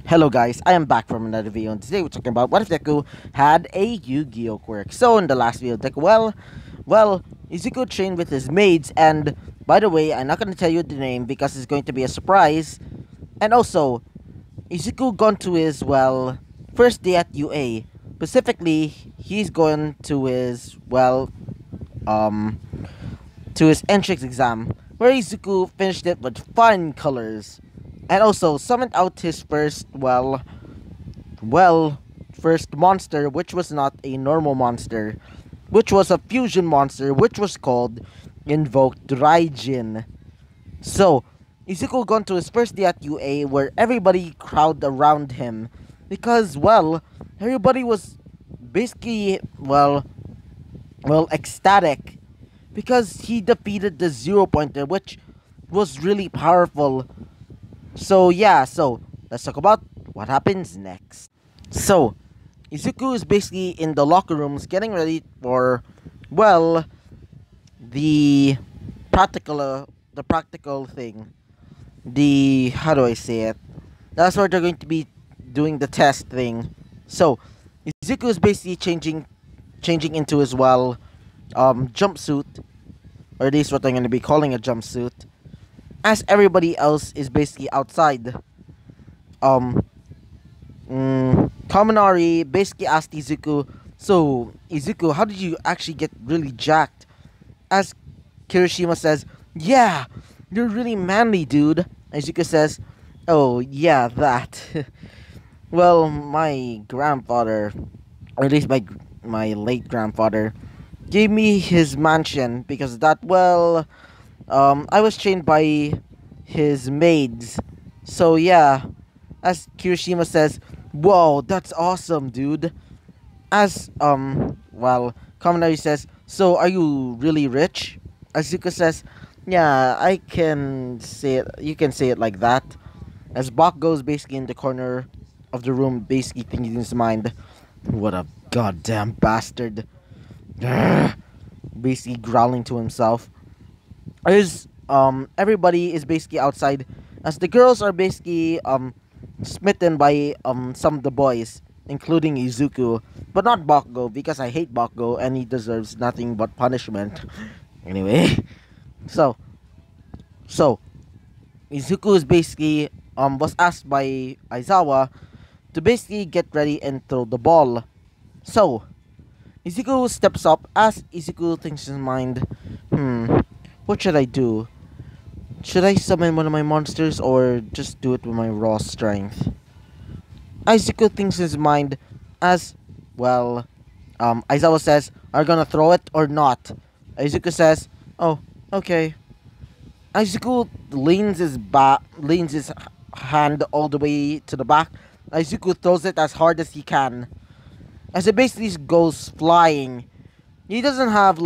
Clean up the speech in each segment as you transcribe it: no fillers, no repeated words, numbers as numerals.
Hello guys, I am back from another video, and today we're talking about what if Deku had a Yu-Gi-Oh quirk. So in the last video, Deku, Izuku trained with his maids, and by the way, I'm not going to tell you the name because it's going to be a surprise. And also, Izuku gone to his, first day at UA. Specifically, he's going to his, to his entrance exam, where Izuku finished it with fine colors. And also summoned out his first, first monster, which was not a normal monster, which was a fusion monster, which was called Invoked Raijin. So, Izuku gone to his first day at UA, where everybody crowded around him, because, everybody was basically, ecstatic, because he defeated the Zero Pointer, which was really powerful. So yeah, let's talk about what happens next. So, Izuku is basically in the locker rooms getting ready for, the practical thing. How do I say it? That's where they're going to be doing the test thing. So, Izuku is basically changing into his, jumpsuit, or at least what I'm going to be calling a jumpsuit, as everybody else is basically outside. Kaminari basically asked Izuku, "So, Izuku, how did you actually get really jacked?" As Kirishima says, "Yeah, you're really manly, dude." Izuku says, "Oh, yeah, that." Well, my grandfather, or at least my late grandfather, gave me his mansion because of that, I was trained by his maids. So yeah, as Kirishima says, "Whoa, that's awesome, dude." As Kaminari says, "So are you really rich?" Azuka says, "Yeah, I can say it. You can say it like that." As Bach goes basically in the corner of the room, basically thinking in his mind, "What a goddamn bastard!" Basically growling to himself. Is everybody is basically outside, as the girls are basically smitten by some of the boys, including Izuku, but not Bakugo, because I hate Bakugo and he deserves nothing but punishment. Anyway, so so Izuku is basically was asked by Aizawa to basically get ready and throw the ball. So Izuku steps up, as Izuku thinks in his mind, what should I do? Should I summon one of my monsters or just do it with my raw strength? Izuku thinks in his mind, as, Aizawa says, "Are you gonna throw it or not?" Izuku says, "Oh, okay." Izuku leans his hand all the way to the back. Izuku throws it as hard as he can, as it basically goes flying. He doesn't have,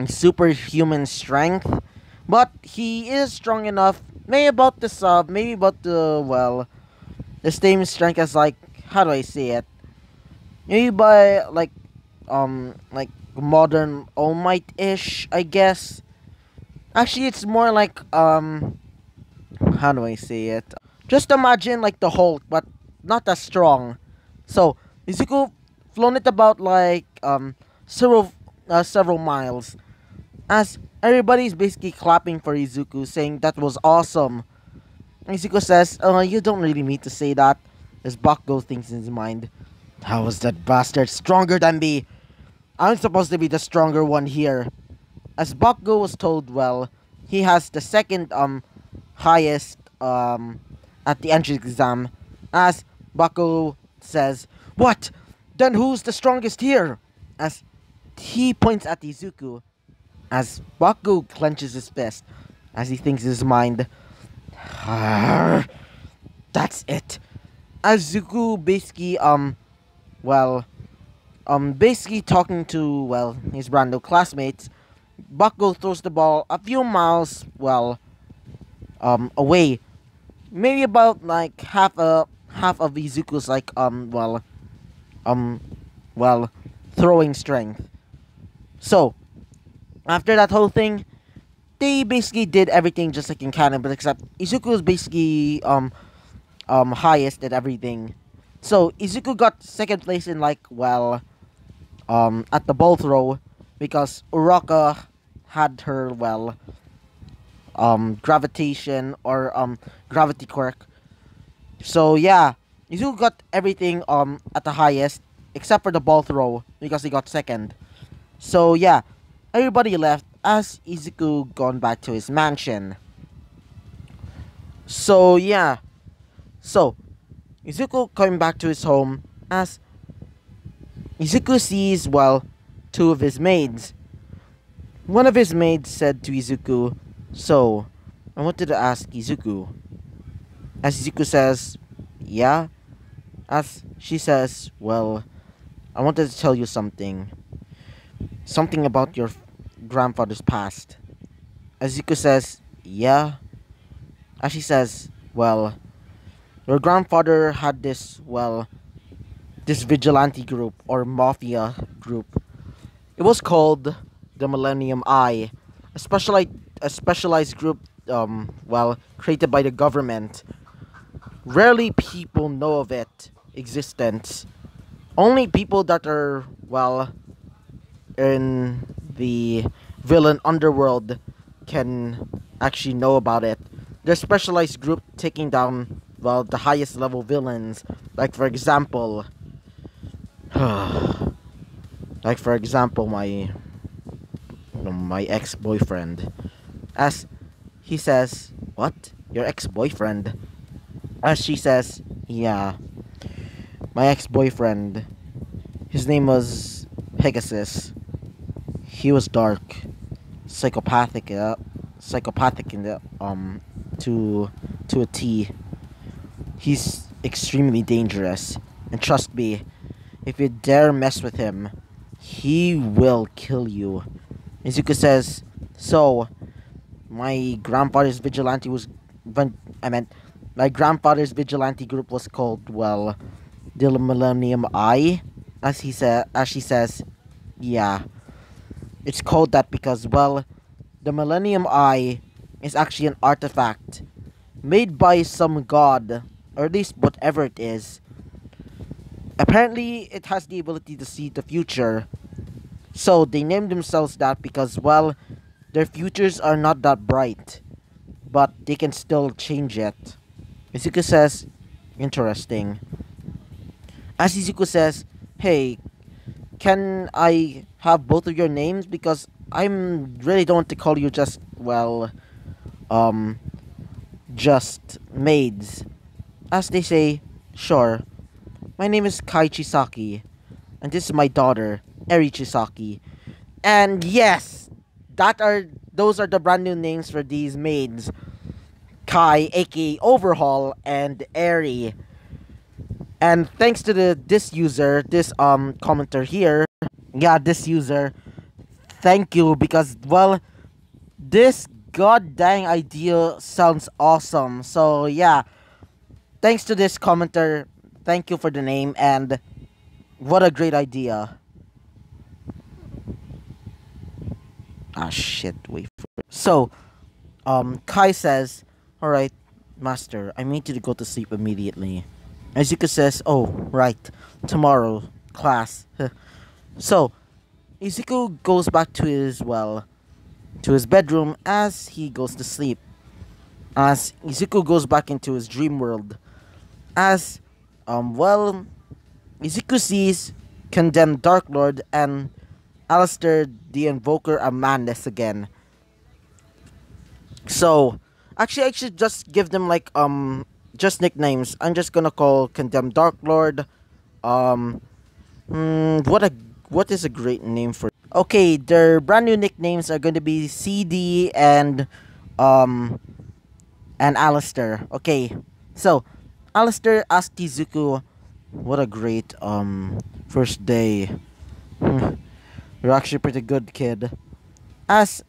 superhuman strength, but he is strong enough, maybe about the same strength as, how do I say it? Maybe by, modern All Might-ish, I guess. Actually, it's more like, how do I say it? Just imagine, like, the Hulk, but not as strong. So, Izuku flown it about, several miles, as everybody's basically clapping for Izuku, saying that was awesome. Izuku says, "You don't really need to say that," as Bakugo thinks in his mind, "How is that bastard stronger than me? I'm supposed to be the stronger one here." As Bakugo was told, he has the second highest at the entrance exam, as Bakugo says, "What? Then who's the strongest here?" As he points at Izuku, as Bakugo clenches his fist, as he thinks in his mind, "That's it." As Zuku basically, basically talking to, his random classmates, Bakugo throws the ball a few miles, away. Maybe about, half of Izuku's, throwing strength. So, after that whole thing, they basically did everything just like in canon, but except Izuku is basically highest at everything. So Izuku got second place in like at the ball throw because Uraka had her gravitation or gravity quirk. So yeah, Izuku got everything at the highest except for the ball throw because he got second. So yeah, everybody left as Izuku gone back to his mansion. So yeah, so Izuku coming back to his home as Izuku sees two of his maids. One of his maids said to Izuku, "So, I wanted to ask Izuku." As Izuku says, "Yeah." As she says, "Well, I wanted to tell you something. Something about your grandfather's past." As Izuku says, "Yeah." As she says, "Well, your grandfather had this vigilante group or mafia group. It was called the Millennium Eye, a specialized group created by the government. Rarely people know of it existence. Only people that are in the villain underworld can actually know about it. They're a specialized group taking down the highest level villains, like for example my ex-boyfriend." As he says, "What? Your ex-boyfriend?" As she says, "Yeah, my ex-boyfriend. His name was Pegasus. He was dark, psychopathic, psychopathic in the to a T. He's extremely dangerous, and trust me, if you dare mess with him, he will kill you." Izuku says, "So, my grandfather's vigilante was, I meant, my grandfather's vigilante group was called the Millennium Eye." As she says, "Yeah, it's called that because the Millennium Eye is actually an artifact made by some god, or at least whatever it is. Apparently, it has the ability to see the future. So they named themselves that because their futures are not that bright, but they can still change it." Izuku says, "Interesting." As Izuku says, "Hey, can I have both of your names? Because I'm really don't want to call you um, just maids." As they say, "Sure. My name is Kai Chisaki, and this is my daughter, Eri Chisaki." And yes, those are the brand new names for these maids. Kai, aka Overhaul, and Eri. And thanks to this user, this commenter here, yeah, this user, thank you because this god dang idea sounds awesome. So yeah, thanks to this commenter, thank you for the name and what a great idea. Ah shit, wait for it. So, Kai says, "Alright, master, I need you to go to sleep immediately." Izuku says, "Oh, right, tomorrow, class." So, Izuku goes back to his bedroom as he goes to sleep. As Izuku goes back into his dream world. As, Izuku sees Condemned Dark Lord and Alistair the Invoker Amandus again. So, actually, I should just give them just nicknames. I'm just gonna call Condemned Dark Lord. Um, what is a great name for? Okay, their brand new nicknames are going to be CD um and Alistair. Okay, so Alistair asked Izuku, "What a great first day. You're actually pretty good, kid." As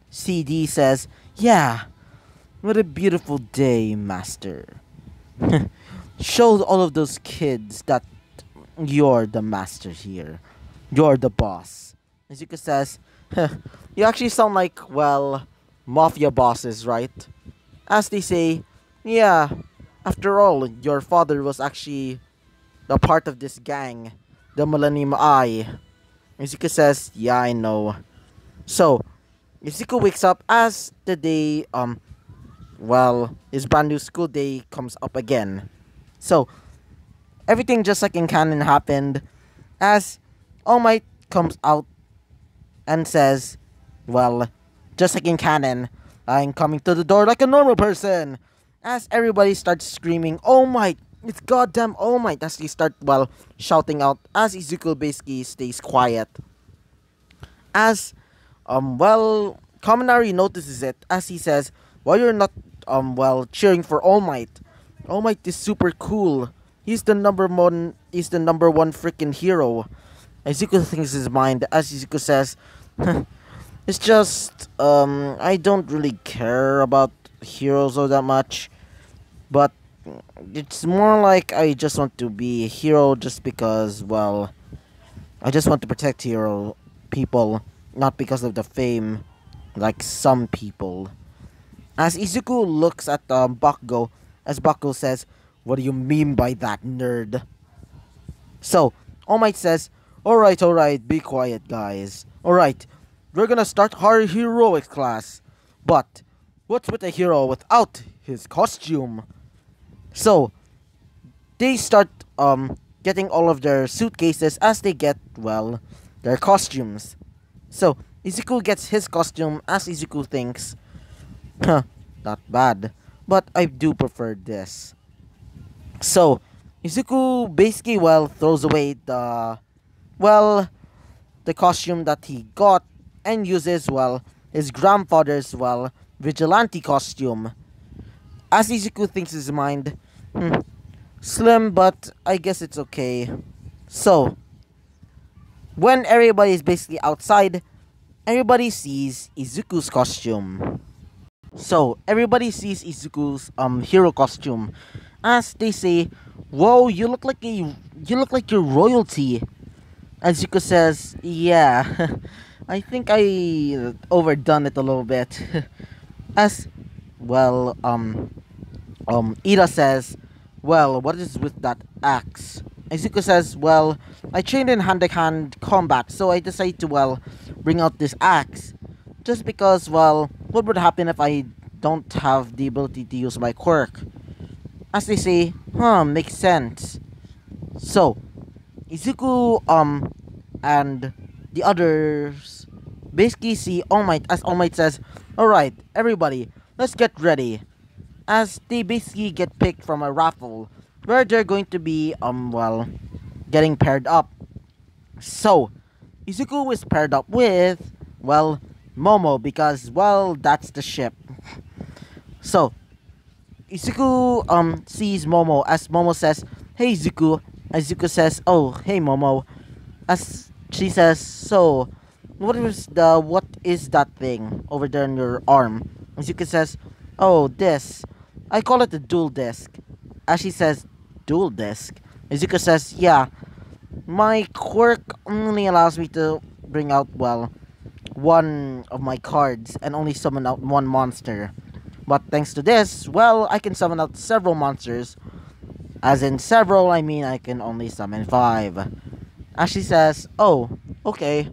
CD says, "Yeah, what a beautiful day, master. Show all of those kids that you're the master here. You're the boss." Izuku says, "You actually sound like, mafia bosses, right?" As they say, "Yeah, After all, your father was actually a part of this gang, the Millennium Eye. Izuku says, yeah, I know. So, Izuku wakes up as the day, his brand new school day comes up again. So, everything just like in canon happened as All Might comes out and says, well, just like in canon, I'm coming to the door like a normal person. As everybody starts screaming, All Might, it's goddamn All Might, as they start, shouting out, as Izuku basically stays quiet. As, Kaminari notices it, as he says, why you're not, cheering for All Might? All Might is super cool. He's the number one freaking hero. Izuku thinks in his mind, as Izuku says, it's just, I don't really care about heroes all that much, but it's more like I just want to be a hero just because, I just want to protect hero people, not because of the fame, like some people. As Izuku looks at Bakugo, as Bakugo says, what do you mean by that, nerd? So, All Might says, alright, be quiet, guys. Alright, we're gonna start our heroics class. But, what's with a hero without his costume? So, they start getting all of their suitcases as they get, their costumes. So, Izuku gets his costume as Izuku thinks, huh, not bad. But I do prefer this. So, Izuku basically, throws away the costume that he got and uses, his grandfather's, vigilante costume. As Izuku thinks in his mind, slim, but I guess it's okay. So, when everybody is basically outside, everybody sees Izuku's costume. So, everybody sees Izuku's hero costume as they say, "Whoa, you look like you're royalty." Izuku says, "Yeah, I think I overdone it a little bit." As Ida says, "Well, what is with that axe?" Izuku says, "Well, I trained in hand-to-hand combat, so I decided to bring out this axe, just because what would happen if I don't have the ability to use my quirk?" As they say, makes sense. So, Izuku, and the others basically see All Might, as All Might says, alright, everybody, let's get ready. As they basically get picked from a raffle, where they're going to be, getting paired up. So, Izuku is paired up with, Momo, because, that's the ship. So, Izuku sees Momo as Momo says, "Hey Izuku." Izuku says, "Oh, hey Momo." As she says, "So, what is that thing over there on your arm?" Izuku says, "Oh, this. I call it the dual disc." As she says, "Dual disc?" Izuku says, "Yeah. My quirk only allows me to bring out one of my cards and only summon out one monster. But thanks to this, I can summon out several monsters. As in several, I mean I can only summon 5. As she says, "Oh, okay."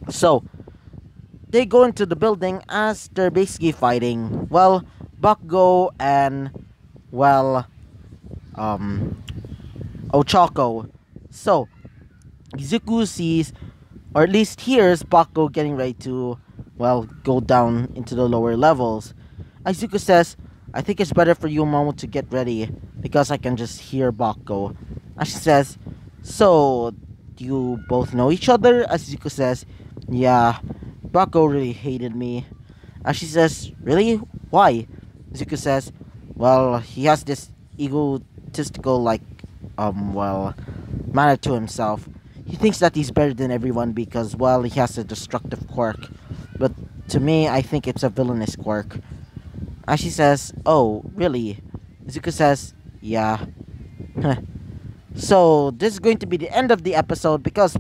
So, they go into the building as they're basically fighting, Bakugo and, Ochako. So, Izuku sees, or at least hears, Bakugo getting ready to, go down into the lower levels. Izuku says, "I think it's better for you, Momo, to get ready, because I can just hear Bakugo." And she says, "So, do you both know each other?" As Izuku says, "Yeah, Bakugo really hated me." And she says, "Really? Why?" Izuku says, he has this egotistical, manner to himself. He thinks that he's better than everyone because, he has a destructive quirk. But to me, I think it's a villainous quirk." And she says, "Oh, really?" Izuku says, "Yeah." So, this is going to be the end of the episode because,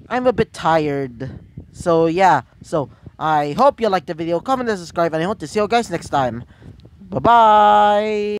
I'm a bit tired. So, yeah. So, I hope you liked the video. Comment and subscribe, and I hope to see you guys next time. Bye-bye!